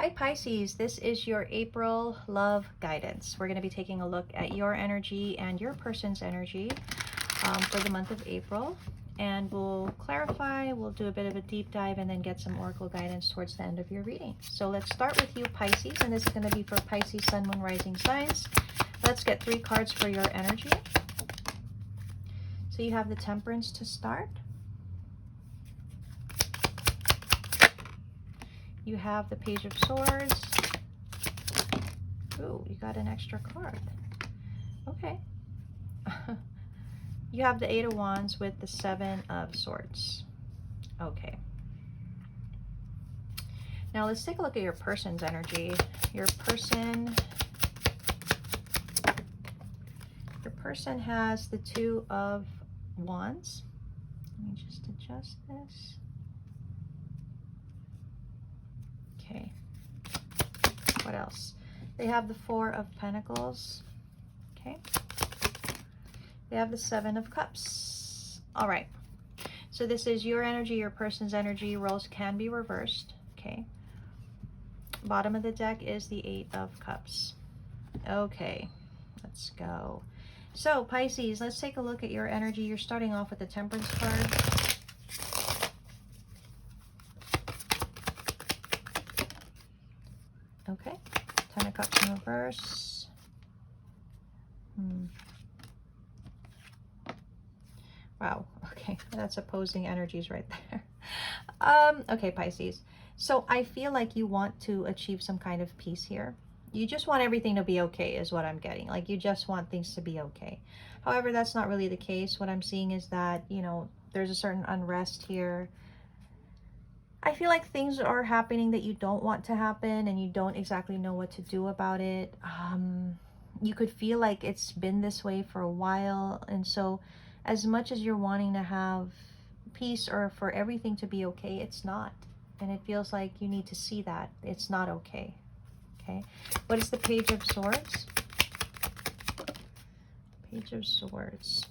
Hi Pisces, this is your April love guidance. We're going to be taking a look at your energy and your person's energy for the month of April. And we'll clarify, we'll do a bit of a deep dive, and then get some oracle guidance towards the end of your reading. So let's start with you Pisces, and this is going to be for Pisces, Sun, Moon, Rising signs. Let's get 3 cards for your energy. So you have the Temperance to start. You have the Page of Swords. Ooh, you got an extra card. Okay. You have the 8 of Wands with the 7 of Swords. Okay. Now let's take a look at your person's energy. Your person has the 2 of Wands. Let me just adjust this. Okay. What else? They have the 4 of Pentacles. Okay. They have the 7 of Cups. All right. So this is your energy, your person's energy. Roles can be reversed. Okay. Bottom of the deck is the 8 of Cups. Okay. Let's go. So Pisces, let's take a look at your energy. You're starting off with the Temperance card. Okay, 10 of Cups in reverse. Wow, okay, that's opposing energies right there. Okay, Pisces. So I feel like you want to achieve some kind of peace here. You just want everything to be okay is what I'm getting. Like you just want things to be okay. However, that's not really the case. What I'm seeing is that, you know, there's a certain unrest here. I feel like things are happening that you don't want to happen and you don't exactly know what to do about it. You could feel like it's been this way for a while. And so as much as you're wanting to have peace or for everything to be okay, it's not. And it feels like you need to see that it's not okay. Okay. What is the Page of Swords? Page of Swords.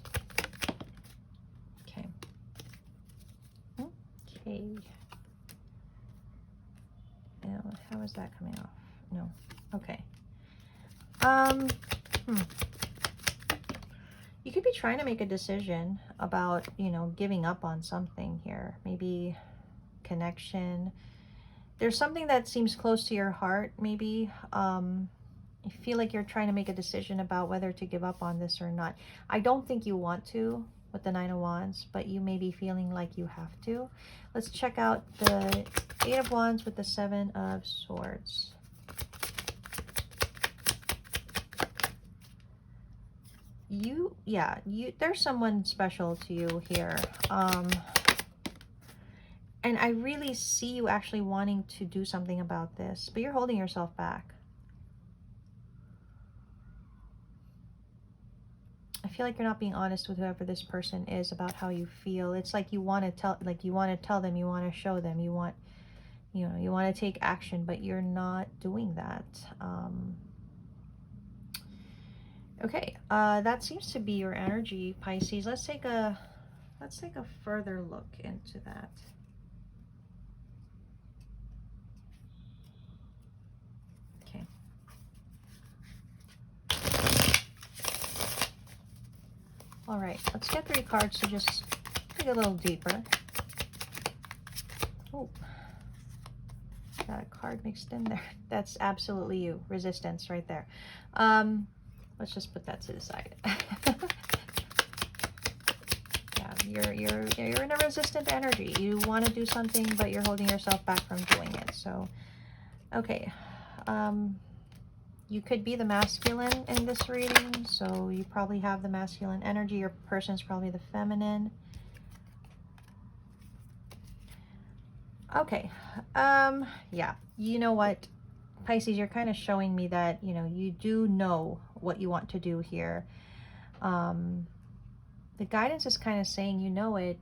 Okay. Okay. How is that coming off? No. Okay. You could be trying to make a decision about, you know, giving up on something here. Maybe connection. There's something that seems close to your heart, maybe. I feel like you're trying to make a decision about whether to give up on this or not. I don't think you want to with the 9 of Wands, but you may be feeling like you have to. Let's check out the 8 of Wands with the 7 of Swords. There's someone special to you here. And I really see you actually wanting to do something about this, but you're holding yourself back. I feel like you're not being honest with whoever this person is about how you feel. It's like you want to tell them, you want to show them, you want to take action, but you're not doing that. Okay, that seems to be your energy, Pisces. Let's take a further look into that. Okay. All right, let's get 3 cards to just dig a little deeper. Oh, got a card mixed in there. That's absolutely you. Resistance right there. Let's just put that to the side. Yeah, you're in a resistant energy. You want to do something, but you're holding yourself back from doing it. So, okay. You could be the masculine in this reading, so you probably have the masculine energy. Your person's probably the feminine. Okay. Yeah. You know what, Pisces, you're kind of showing me that, you know, you do know what you want to do here. The guidance is kind of saying you know it,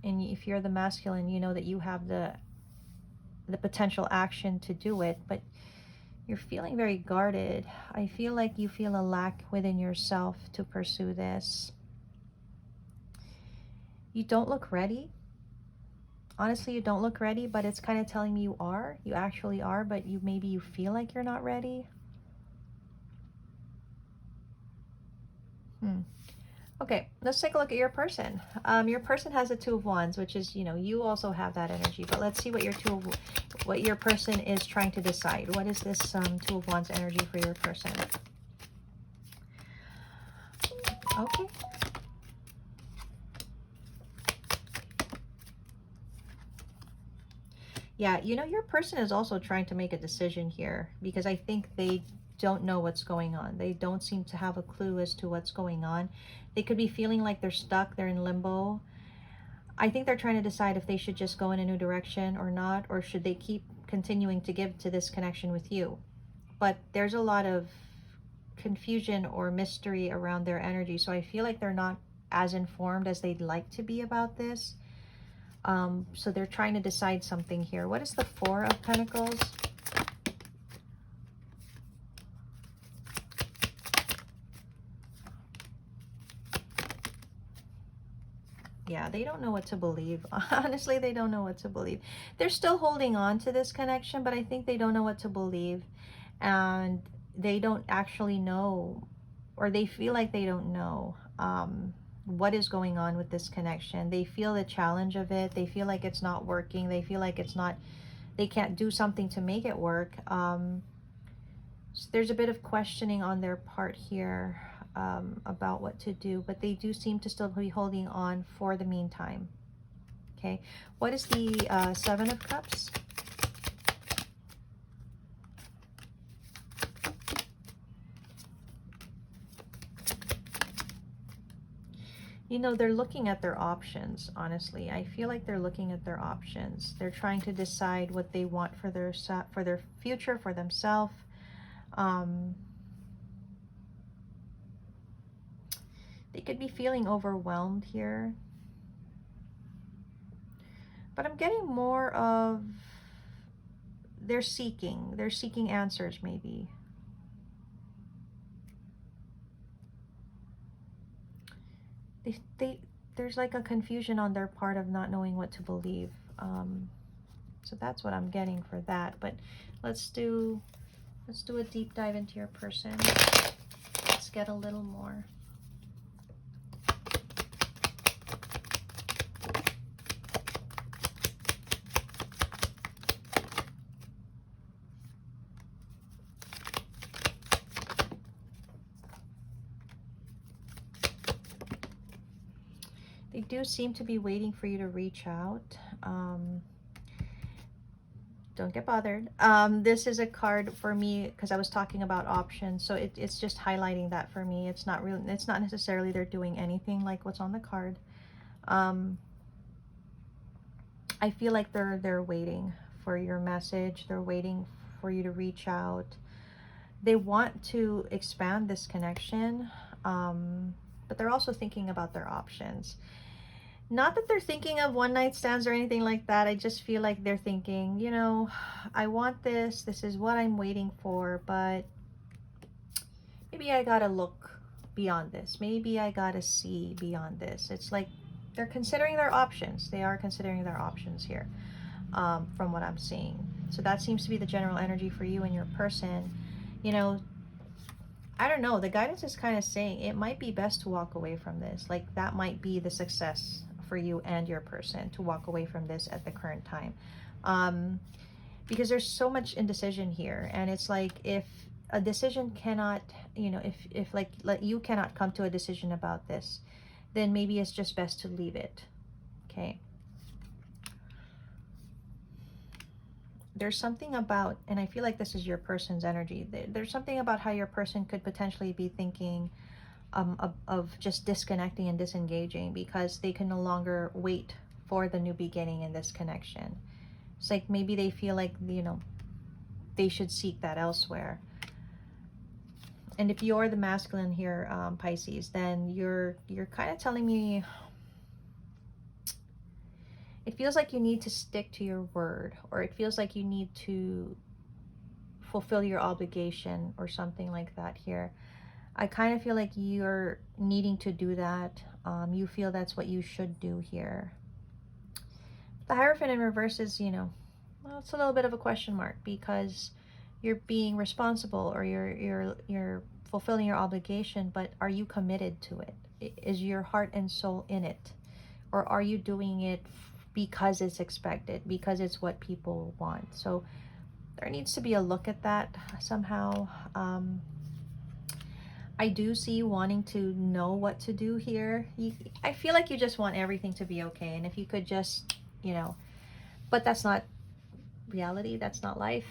and if you're the masculine, you know that you have the potential action to do it, but you're feeling very guarded. I feel like you feel a lack within yourself to pursue this. You don't look ready. Honestly, you don't look ready, but it's kind of telling me you are. You actually are, but maybe you feel like you're not ready. Okay, let's take a look at your person. Your person has a Two of Wands, which is, you also have that energy. But let's see what what your person is trying to decide. What is this Two of Wands energy for your person? Okay. Yeah, your person is also trying to make a decision here because I think they don't know what's going on. They don't seem to have a clue as to what's going on. They could be feeling like they're stuck, they're in limbo. I think they're trying to decide if they should just go in a new direction or not, or should they keep continuing to give to this connection with you. But there's a lot of confusion or mystery around their energy, so I feel like they're not as informed as they'd like to be about this. So they're trying to decide something here. What is the Four of Pentacles? Yeah, they don't know what to believe. Honestly, they don't know what to believe. They're still holding on to this connection, but I think they don't know what to believe. And they don't actually know, or they feel like they don't know what is going on with this connection. They feel the challenge of it. They feel like it's not working. They feel like they can't do something to make it work. So there's a bit of questioning on their part here about what to do, but they do seem to still be holding on for the meantime. Okay, what is the Seven of Cups? They're looking at their options, honestly. I feel like they're looking at their options. They're trying to decide what they want for their future, for themselves. They could be feeling overwhelmed here. But I'm getting more of they're seeking answers, maybe. There's like a confusion on their part of not knowing what to believe. So that's what I'm getting for that. But let's do a deep dive into your person. Let's get a little more. They do seem to be waiting for you to reach out. Don't get bothered. This is a card for me because I was talking about options, so it's just highlighting that for me. It's not necessarily they're doing anything like what's on the card. I feel like they're waiting for your message. They're waiting for you to reach out. They want to expand this connection, but they're also thinking about their options. Not that they're thinking of one night stands or anything like that. I just feel like they're thinking, I want this. This is what I'm waiting for, but maybe I gotta look beyond this. Maybe I gotta see beyond this. It's like they're considering their options. They are considering their options here, from what I'm seeing. So that seems to be the general energy for you and your person. I don't know. The guidance is kind of saying it might be best to walk away from this. Like that might be the success for you and your person, to walk away from this at the current time. Because there's so much indecision here. And it's like if a decision cannot, if like you cannot come to a decision about this, then maybe it's just best to leave it. Okay. There's something about, and I feel like this is your person's energy, there's something about how your person could potentially be thinking of just disconnecting and disengaging because they can no longer wait for the new beginning in this connection. It's like maybe they feel like, they should seek that elsewhere. And if you're the masculine here, Pisces, then you're kind of telling me it feels like you need to stick to your word, or it feels like you need to fulfill your obligation or something like that here. I kind of feel like you're needing to do that. You feel that's what you should do here. The Hierophant in reverse is, you know, well, it's a little bit of a question mark, because you're being responsible, or you're fulfilling your obligation, but are you committed to it? Is your heart and soul in it? Or are you doing it because it's expected, because it's what people want? So there needs to be a look at that somehow. I do see you wanting to know what to do here. I feel like you just want everything to be okay. And if you could just, you know, but that's not reality. That's not life.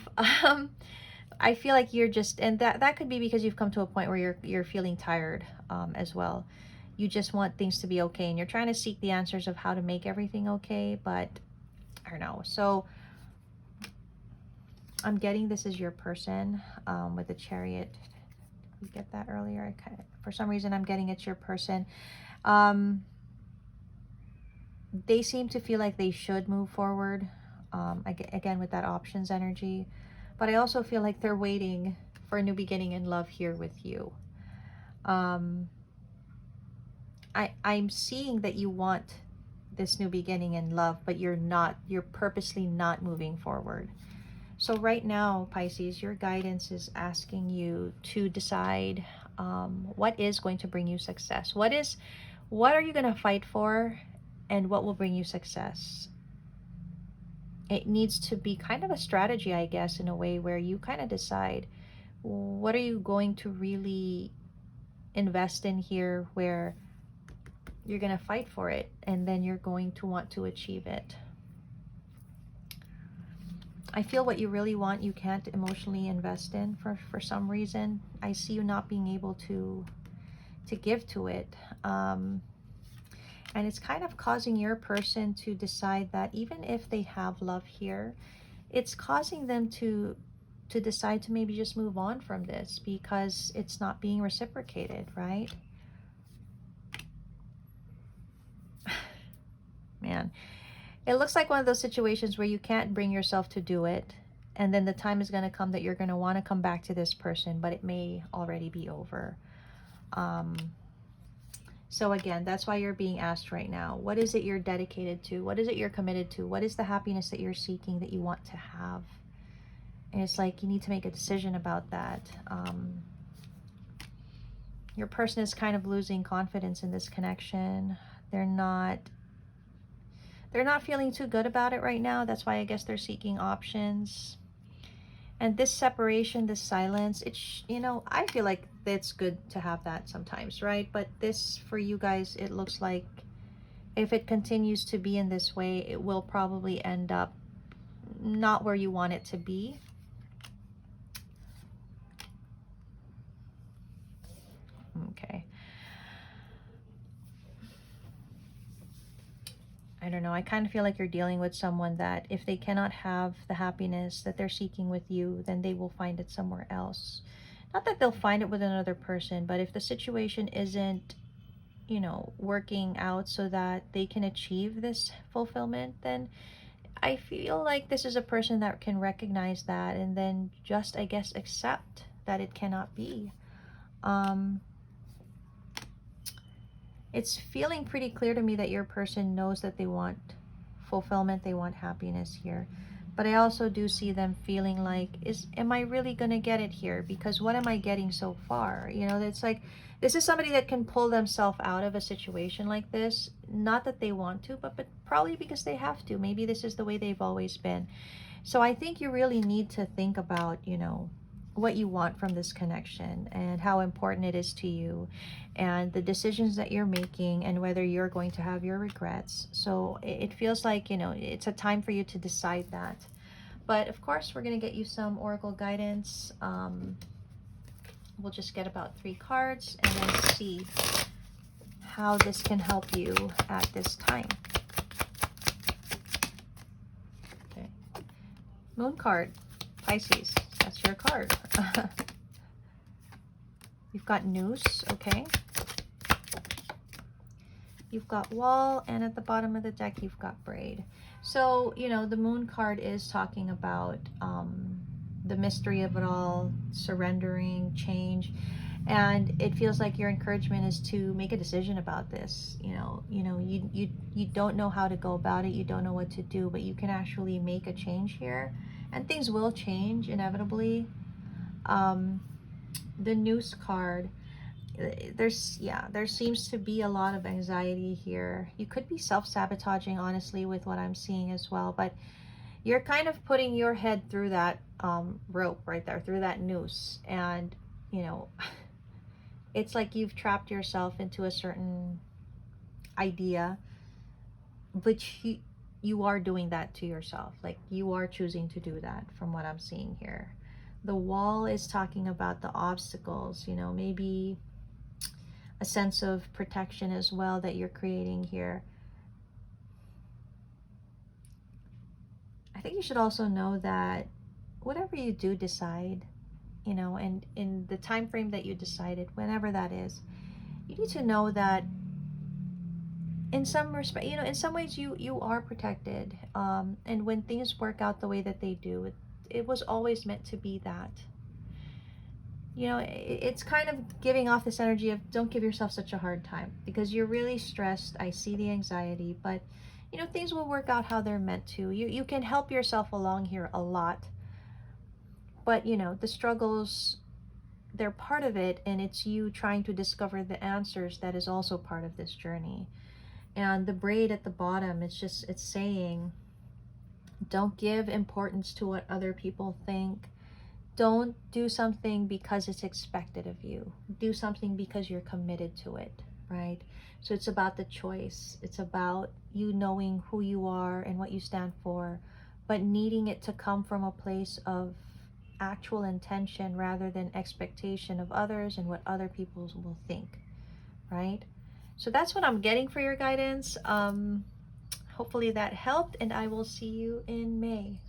I feel like you're just, and that could be because you've come to a point where you're feeling tired as well. You just want things to be okay, and you're trying to seek the answers of how to make everything okay, but I don't know. So I'm getting this is your person with the Chariot. Did we get that earlier? For some reason, I'm getting it's your person. They seem to feel like they should move forward. Again, with that options energy. But I also feel like they're waiting for a new beginning in love here with you. I'm seeing that you want this new beginning in love, but you're purposely not moving forward. So right now, Pisces, your guidance is asking you to decide what is going to bring you success. What are you going to fight for, and what will bring you success? It needs to be kind of a strategy, I guess, in a way where you kind of decide what are you going to really invest in here, where you're going to fight for it, and then you're going to want to achieve it. I feel what you really want, you can't emotionally invest in for some reason. I see you not being able to give to it. And it's kind of causing your person to decide that even if they have love here, it's causing them to decide to maybe just move on from this because it's not being reciprocated, right? Man, it looks like one of those situations where you can't bring yourself to do it, and then the time is going to come that you're going to want to come back to this person, but it may already be over. So again, that's why you're being asked right now, what is it you're dedicated to? What is it you're committed to? What is the happiness that you're seeking, that you want to have? And it's like you need to make a decision about that. Your person is kind of losing confidence in this connection. They're not feeling too good about it right now. That's why I guess they're seeking options. And this separation, this silence, it's, you know, I feel like it's good to have that sometimes, right? But this, for you guys, it looks like if it continues to be in this way, it will probably end up not where you want it to be. Okay. I don't know. I kind of feel like you're dealing with someone that if they cannot have the happiness that they're seeking with you, then they will find it somewhere else. Not that they'll find it with another person, but if the situation isn't, you know, working out so that they can achieve this fulfillment, then I feel like this is a person that can recognize that and then just, I guess, accept that it cannot be. It's feeling pretty clear to me that your person knows that they want fulfillment, they want happiness here. But I also do see them feeling like, am I really going to get it here? Because what am I getting so far? You know, it's like, this is somebody that can pull themselves out of a situation like this. Not that they want to, but probably because they have to. Maybe this is the way they've always been. So I think you really need to think about, you know, what you want from this connection and how important it is to you and the decisions that you're making and whether you're going to have your regrets. So it feels like, you know, it's a time for you to decide that. But of course, we're going to get you some oracle guidance. We'll just get about 3 cards and then see how this can help you at this time. Okay. Moon card, Pisces. That's your card. You've got noose, okay. You've got wall, and at the bottom of the deck, you've got braid. So, you know, the moon card is talking about the mystery of it all, surrendering, change. And it feels like your encouragement is to make a decision about this. You don't know how to go about it, you don't know what to do, but you can actually make a change here, and things will change inevitably. um the Noose card, there seems to be a lot of anxiety here. You could be self-sabotaging, honestly, with what I'm seeing as well, but you're kind of putting your head through that rope right there, through that noose, and you know it's like you've trapped yourself into a certain idea, but you are doing that to yourself. Like, you are choosing to do that from what I'm seeing here. The Wall is talking about the obstacles, maybe a sense of protection as well that you're creating here. I think you should also know that whatever you do decide, and in the time frame that you decided, whenever that is, you need to know that in some respect, in some ways you are protected. And when things work out the way that they do, it was always meant to be that. It's kind of giving off this energy of, don't give yourself such a hard time, because you're really stressed. I see the anxiety, but things will work out how they're meant to. You can help yourself along here a lot, but the struggles, they're part of it, and it's you trying to discover the answers that is also part of this journey. And the braid at the bottom, it's saying, don't give importance to what other people think. Don't do something because it's expected of you. Do something because you're committed to it, right? So it's about the choice. It's about you knowing who you are and what you stand for, but needing it to come from a place of actual intention rather than expectation of others and what other people will think, right? So that's what I'm getting for your guidance. Hopefully that helped, and I will see you in May.